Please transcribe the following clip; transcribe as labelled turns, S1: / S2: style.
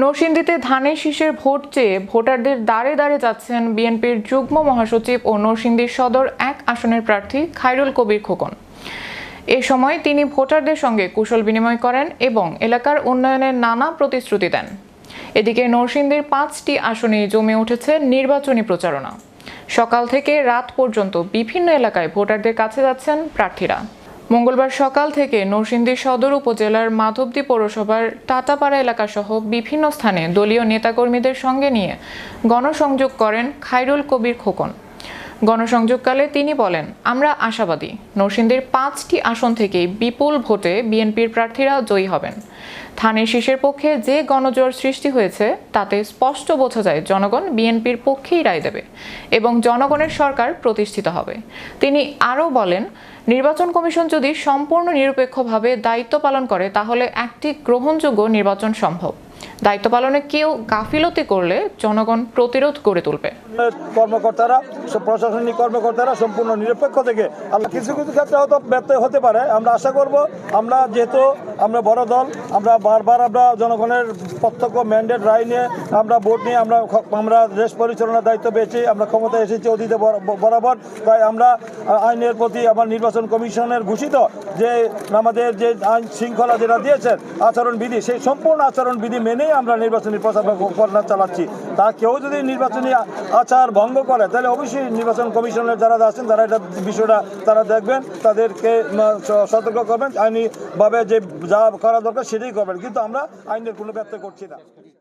S1: নরসিংদীতে ধানের শীষের ভোট চেয়ে ভোটারদের দাঁড়ে দাঁড়ে যাচ্ছেন বিএনপির যুগ্ম মহাসচিব ও নরসিংদী সদর ১ আসনের প্রার্থী খায়রুল কবির খোকন। এ সময় তিনি ভোটারদের সঙ্গে কুশল বিনিময় করেন এবং এলাকার উন্নয়নের নানা প্রতিশ্রুতি দেন। এদিকে নরসিংদীর ৫টি আসনেই জমে উঠেছে নির্বাচনী প্রচারণা। সকাল থেকে রাত পর্যন্ত বিভিন্ন এলাকায় ভোটারদের কাছে যাচ্ছেন প্রার্থীরা। মঙ্গলবার সকাল থেকে নরসিংদী সদর উপজেলার মাধবদী পৌরসভার টাটাপাড়া এলাকাসহ বিভিন্ন স্থানে দলীয় নেতাকর্মীদের সঙ্গে নিয়ে গণসংযোগ করেন খায়রুল কবির খোকন। গণসংযোগকালে তিনি বলেন, আমরা আশাবাদী নরসিংদীর ৫টি আসন থেকেই বিপুল ভোটে বিএনপির প্রার্থীরা জয়ী হবেন। ধানের শীষের পক্ষে যে গণজোয়ার সৃষ্টি হয়েছে তাতে স্পষ্ট বোঝা যায় জনগণ বিএনপির পক্ষেই রায় দেবে এবং জনগণের সরকার প্রতিষ্ঠিত হবে। তিনি আরও বলেন, নির্বাচন কমিশন যদি সম্পূর্ণ নিরপেক্ষভাবে দায়িত্ব পালন করে তাহলে একটি গ্রহণযোগ্য নির্বাচন সম্ভব। দায়িত্ব পালনে কেউ গাফিলতি করলে জনগণ প্রতিরোধ গড়ে তুলবে।
S2: কর্মকর্তারা, প্রশাসনিক কর্মকর্তারা সম্পূর্ণ নিরপেক্ষ থেকে কিছু কিছু ক্ষেত্রে হয়তো ব্যত্যয় হতে পারে। আমরা আশা করব, আমরা যেহেতু আমরা বড় দল, আমরা বারবার জনগণের প্রত্যক্ষ ম্যান্ডেট রায় নিয়ে আমরা ভোট নিয়ে আমরা দেশ পরিচালনার দায়িত্ব পেয়েছি, আমরা ক্ষমতায় এসেছি অতীতে বরাবর। তাই আমরা আইনের প্রতি আমার নির্বাচন কমিশনের ঘোষিত যে আমাদের যে আইন শৃঙ্খলা যেটা দিয়েছেন আচরণবিধি, সেই সম্পূর্ণ আচরণবিধি মেনেই আমরা নির্বাচনী প্রচার চালাচ্ছি। তা কেউ যদি নির্বাচনী আচার ভঙ্গ করে তাহলে অবশ্যই নির্বাচন কমিশনের যারা আছেন তারা এটা বিষয়টা তারা দেখবেন, তাদেরকে সতর্ক করবেন, আইনিভাবে যে যা করা দরকার সেটাই করবেন, কিন্তু আমরা আইনের কোনো ব্যত্যয় করছি না।